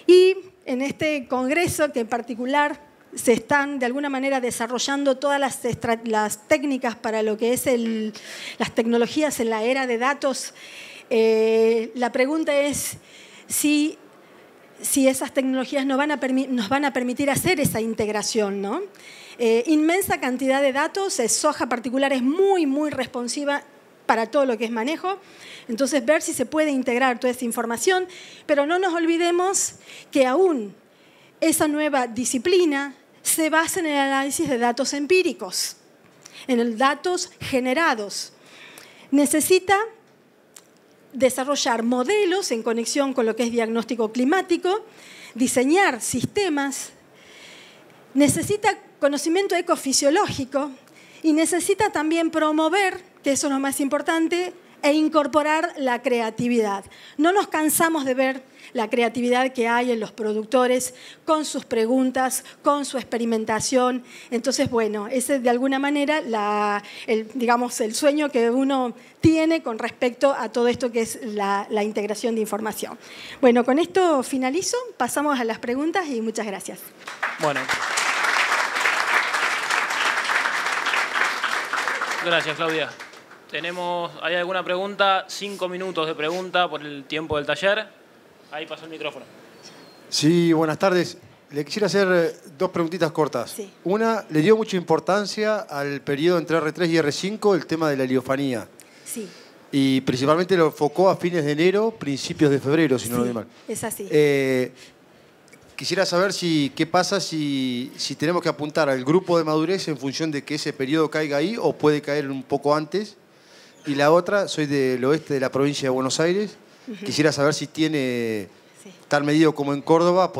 Y en este congreso, que en particular se están de alguna manera desarrollando todas las técnicas para lo que es las tecnologías en la era de datos, la pregunta es si esas tecnologías nos van a permitir hacer esa integración, ¿no? Inmensa cantidad de datos, soja particular es muy, muy responsiva para todo lo que es manejo. Entonces, ver si se puede integrar toda esa información, pero no nos olvidemos que aún esa nueva disciplina se basa en el análisis de datos empíricos, en los datos generados. Necesita desarrollar modelos en conexión con lo que es diagnóstico climático, diseñar sistemas, necesita conocimiento ecofisiológico y necesita también promover, que eso es lo más importante, e incorporar la creatividad. No nos cansamos de ver la creatividad que hay en los productores con sus preguntas, con su experimentación. Entonces, bueno, ese es de alguna manera digamos, el sueño que uno tiene con respecto a todo esto que es la integración de información. Bueno, con esto finalizo, pasamos a las preguntas y muchas gracias. Bueno. Gracias, Claudia. ¿Hay alguna pregunta? 5 minutos de pregunta por el tiempo del taller. Ahí pasó el micrófono. Sí, buenas tardes. Le quisiera hacer 2 preguntitas cortas. Sí. Una, le dio mucha importancia al periodo entre R3 y R5 el tema de la heliofanía. Sí. Y principalmente lo enfocó a fines de enero, principios de febrero, si no lo vi mal. Es así. Quisiera saber qué pasa si tenemos que apuntar al grupo de madurez en función de que ese periodo caiga ahí o puede caer un poco antes. Y la otra, soy del oeste de la provincia de Buenos Aires. Quisiera saber si tiene, tal medido como en Córdoba,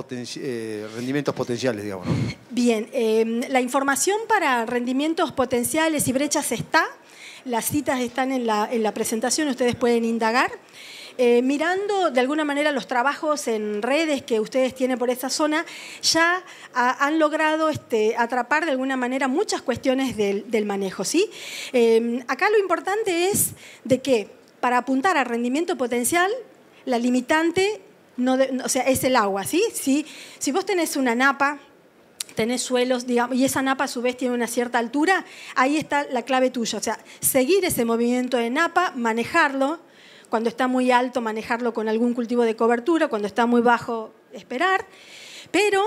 rendimientos potenciales, digamos, ¿no? Bien, la información para rendimientos potenciales y brechas está. Las citas están en la presentación, ustedes pueden indagar. Mirando de alguna manera los trabajos en redes que ustedes tienen por esa zona, ya han logrado atrapar de alguna manera muchas cuestiones del manejo, ¿sí? Acá lo importante es de que para apuntar a rendimiento potencial, la limitante es el agua, ¿sí? Si vos tenés una napa, tenés suelos, digamos, y esa napa a su vez tiene una cierta altura, ahí está la clave tuya. O sea, seguir ese movimiento de napa, manejarlo. Cuando está muy alto, manejarlo con algún cultivo de cobertura. Cuando está muy bajo, esperar. Pero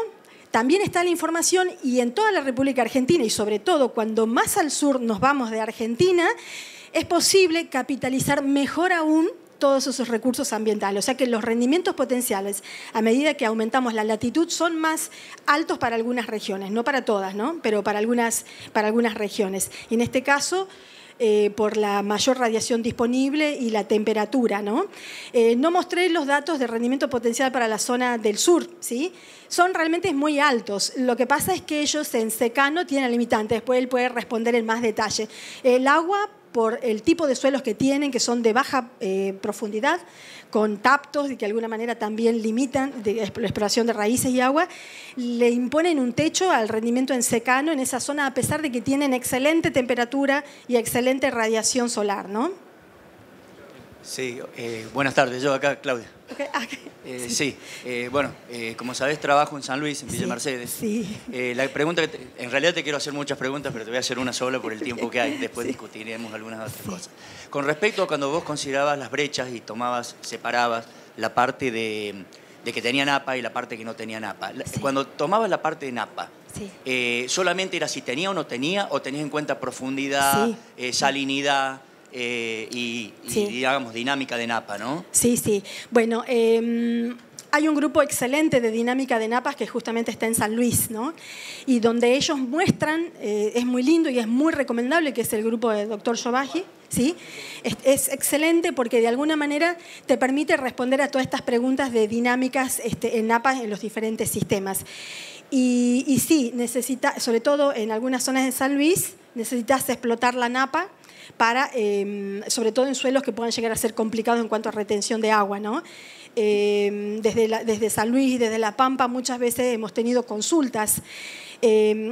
también está la información, y en toda la República Argentina, y sobre todo cuando más al sur nos vamos de Argentina, es posible capitalizar mejor aún todos esos recursos ambientales. O sea que los rendimientos potenciales, a medida que aumentamos la latitud, son más altos para algunas regiones, no para todas, ¿no? Pero para algunas regiones. Y en este caso, por la mayor radiación disponible y la temperatura, ¿no? No mostré los datos de rendimiento potencial para la zona del sur, ¿sí? Son realmente muy altos. Lo que pasa es que ellos en secano tienen limitantes. Después él puede responder en más detalle. El agua, por el tipo de suelos que tienen, que son de baja profundidad, con taptos y que de alguna manera también limitan la exploración de raíces y agua, le imponen un techo al rendimiento en secano en esa zona, a pesar de que tienen excelente temperatura y excelente radiación solar, ¿no? Sí, buenas tardes, yo acá, Claudia. Sí. Bueno, como sabés, trabajo en San Luis, en Villa Mercedes. Sí. La pregunta en realidad te quiero hacer muchas preguntas, pero te voy a hacer una sola por el tiempo que hay. Después discutiremos algunas otras cosas. Con respecto a cuando vos considerabas las brechas y separabas la parte de que tenía napa y la parte que no tenía napa. Cuando tomabas la parte de napa, ¿solamente era si tenía o no tenía, o tenías en cuenta profundidad, salinidad? Digamos, dinámica de napa, ¿no? Sí, sí. Bueno, hay un grupo excelente de dinámica de napas que justamente está en San Luis, ¿no? Y donde ellos muestran, es muy lindo y es muy recomendable, que es el grupo de Dr. Shobaji, ¿sí? Es excelente porque de alguna manera te permite responder a todas estas preguntas de dinámicas en napas en los diferentes sistemas. Y sí, necesita, sobre todo en algunas zonas de San Luis, necesitas explotar la napa para, sobre todo en suelos que puedan llegar a ser complicados en cuanto a retención de agua, ¿no? Desde San Luis y desde La Pampa muchas veces hemos tenido consultas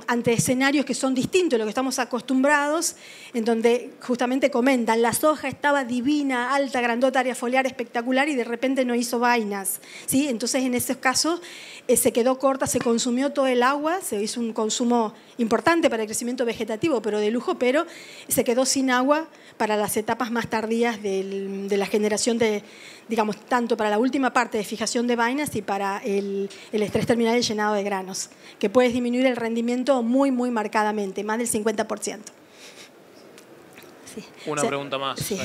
ante escenarios que son distintos a lo que estamos acostumbrados, en donde justamente comentan, la soja estaba divina, alta, grandota, área foliar espectacular y de repente no hizo vainas, ¿sí? Entonces en esos casos se quedó corta, se consumió todo el agua, se hizo un consumo importante para el crecimiento vegetativo, pero de lujo, pero se quedó sin agua para las etapas más tardías de la generación de, digamos, tanto para la última parte de fijación de vainas y para el estrés terminal y el llenado de granos, que puedes disminuir el rendimiento muy, muy marcadamente, más del 50%. Sí. Una pregunta más. Sí.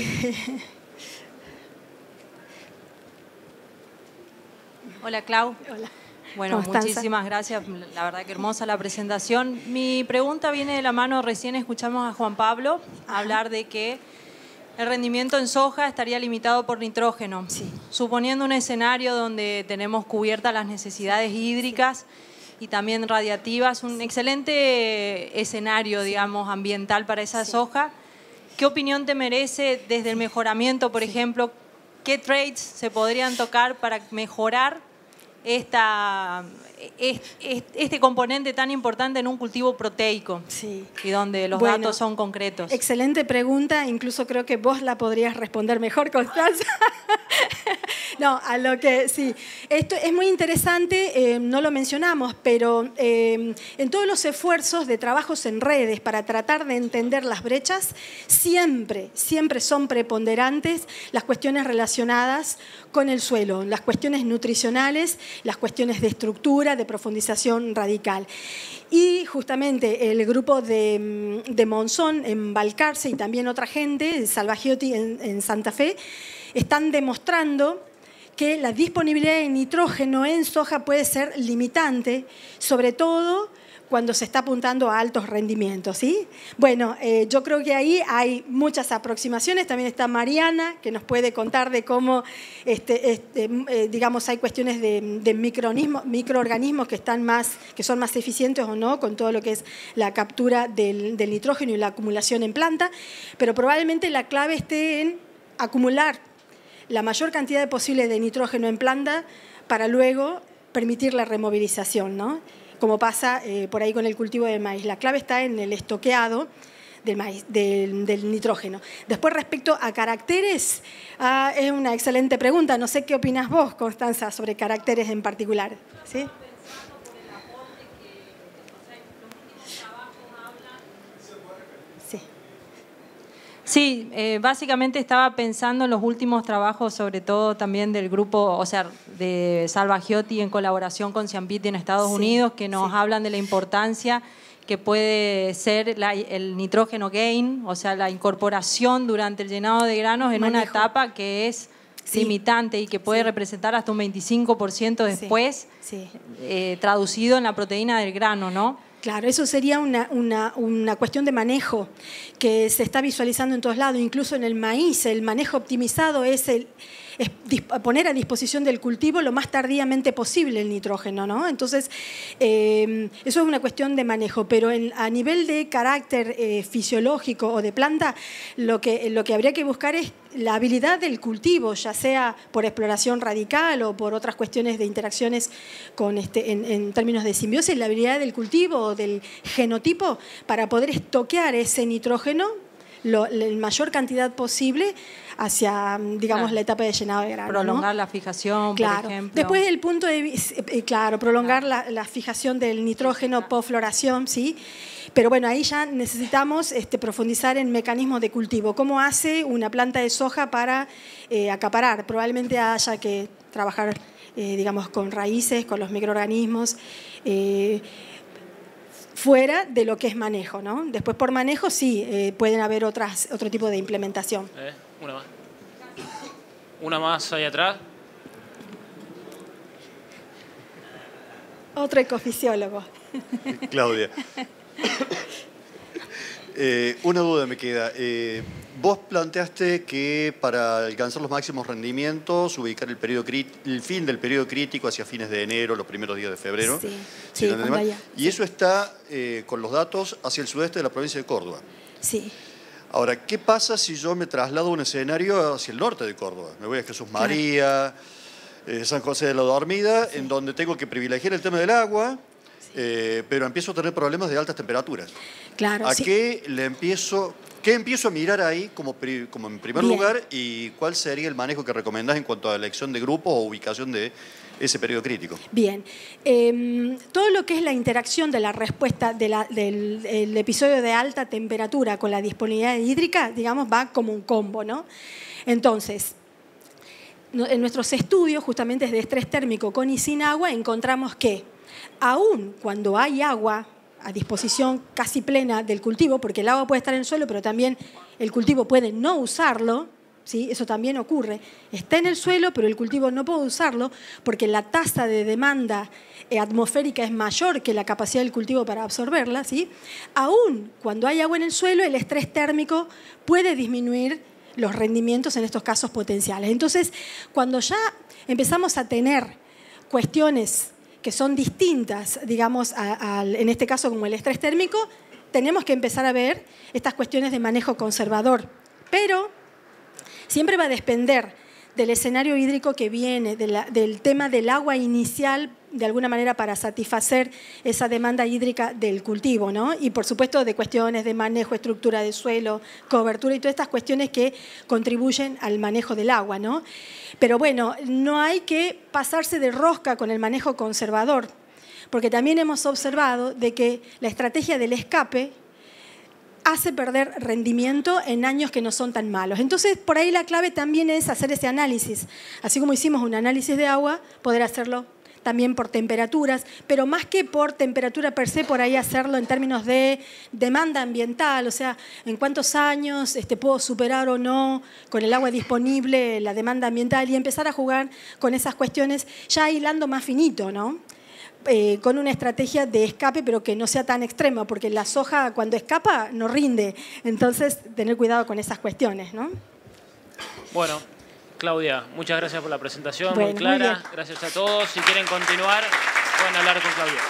Hola, Clau. Hola. Bueno, muchísimas gracias. La verdad que hermosa la presentación. Mi pregunta viene de la mano, recién escuchamos a Juan Pablo hablar de que el rendimiento en soja estaría limitado por nitrógeno. Sí. Suponiendo un escenario donde tenemos cubiertas las necesidades hídricas y también radiativas, un excelente escenario, digamos, ambiental para esa soja. ¿Qué opinión te merece desde el mejoramiento, por ejemplo? ¿Qué traits se podrían tocar para mejorar este componente tan importante en un cultivo proteico? Sí. Y donde los datos son concretos. Excelente pregunta, incluso creo que vos la podrías responder mejor, Constanza. No, a lo que sí. Esto es muy interesante, no lo mencionamos, pero en todos los esfuerzos de trabajos en redes para tratar de entender las brechas, siempre son preponderantes las cuestiones relacionadas con el suelo, las cuestiones nutricionales, las cuestiones de estructura, de profundización radical. Y justamente el grupo de Monzón en Balcarce y también otra gente, Salvagiotti en Santa Fe, están demostrando que la disponibilidad de nitrógeno en soja puede ser limitante, sobre todo cuando se está apuntando a altos rendimientos, ¿sí? Bueno, yo creo que ahí hay muchas aproximaciones. También está Mariana, que nos puede contar de cómo, digamos, hay cuestiones de microorganismos que son más eficientes o no con todo lo que es la captura del nitrógeno y la acumulación en planta, pero probablemente la clave esté en acumular la mayor cantidad posible de nitrógeno en planta para luego permitir la removilización, ¿no? Como pasa por ahí con el cultivo del maíz. La clave está en el estoqueado del maíz, del nitrógeno. Después, respecto a caracteres, es una excelente pregunta. No sé qué opinas vos, Constanza, sobre caracteres en particular. ¿Sí? Sí, básicamente estaba pensando en los últimos trabajos, sobre todo también del grupo, o sea, de Salvagiotti en colaboración con Ciampiti en Estados Unidos, que nos hablan de la importancia que puede ser el nitrógeno gain, o sea, la incorporación durante el llenado de granos en una etapa que es limitante y que puede representar hasta un 25% después, traducido en la proteína del grano, ¿no? Claro, eso sería una cuestión de manejo que se está visualizando en todos lados, incluso en el maíz. El manejo optimizado es poner a disposición del cultivo lo más tardíamente posible el nitrógeno, ¿no? Entonces, eso es una cuestión de manejo, pero a nivel de carácter fisiológico o de planta, lo que habría que buscar es la habilidad del cultivo, ya sea por exploración radical o por otras cuestiones de interacciones en términos de simbiosis, la habilidad del cultivo o del genotipo para poder estoquear ese nitrógeno la mayor cantidad posible hacia, digamos, la etapa de llenado de grano. Prolongar la fijación, por ejemplo. Después del punto de vista, prolongar la fijación del nitrógeno post-floración, ¿sí? Pero bueno, ahí ya necesitamos profundizar en mecanismos de cultivo. ¿Cómo hace una planta de soja para acaparar? Probablemente haya que trabajar, digamos, con raíces, con los microorganismos, fuera de lo que es manejo, ¿no? Después por manejo sí pueden haber otro tipo de implementación. Una más ahí atrás. Otro ecofisiólogo. Claudia. Una duda me queda. Vos planteaste que para alcanzar los máximos rendimientos, ubicar el fin del periodo crítico hacia fines de enero, los primeros días de febrero. Sí, si no entiendo mal. ya. Y eso está con los datos hacia el sudeste de la provincia de Córdoba. Sí. Ahora, ¿qué pasa si yo me traslado a un escenario hacia el norte de Córdoba? Me voy a Jesús María, San José de la Dormida, en donde tengo que privilegiar el tema del agua, pero empiezo a tener problemas de altas temperaturas. Claro, ¿Qué empiezo a mirar ahí como en primer lugar y cuál sería el manejo que recomendás en cuanto a elección de grupos o ubicación de ese periodo crítico? Bien. Todo lo que es la interacción de la respuesta del episodio de alta temperatura con la disponibilidad hídrica, digamos, va como un combo, ¿no? Entonces, en nuestros estudios, justamente de estrés térmico con y sin agua, encontramos que aún cuando hay agua a disposición casi plena del cultivo, porque el agua puede estar en el suelo, pero también el cultivo puede no usarlo, ¿sí? Eso también ocurre. Está en el suelo, pero el cultivo no puede usarlo porque la tasa de demanda atmosférica es mayor que la capacidad del cultivo para absorberla, ¿sí? Aún cuando hay agua en el suelo, el estrés térmico puede disminuir los rendimientos en estos casos potenciales. Entonces, cuando ya empezamos a tener cuestiones que son distintas, digamos, en este caso como el estrés térmico, tenemos que empezar a ver estas cuestiones de manejo conservador. Pero siempre va a depender del escenario hídrico que viene, del tema del agua inicial, de alguna manera para satisfacer esa demanda hídrica del cultivo, ¿no? Y por supuesto de cuestiones de manejo, estructura de suelo, cobertura y todas estas cuestiones que contribuyen al manejo del agua, ¿no? Pero bueno, no hay que pasarse de rosca con el manejo conservador, porque también hemos observado de que la estrategia del escape hace perder rendimiento en años que no son tan malos. Entonces, por ahí la clave también es hacer ese análisis. Así como hicimos un análisis de agua, poder hacerlo también por temperaturas, pero más que por temperatura per se, por ahí hacerlo en términos de demanda ambiental, o sea, en cuántos años puedo superar o no con el agua disponible la demanda ambiental y empezar a jugar con esas cuestiones ya hilando más finito, ¿no? Con una estrategia de escape, pero que no sea tan extrema, porque la soja cuando escapa no rinde. Entonces, tener cuidado con esas cuestiones, ¿no? Bueno, Claudia, muchas gracias por la presentación, bueno, muy clara. Gracias a todos. Si quieren continuar, pueden hablar con Claudia.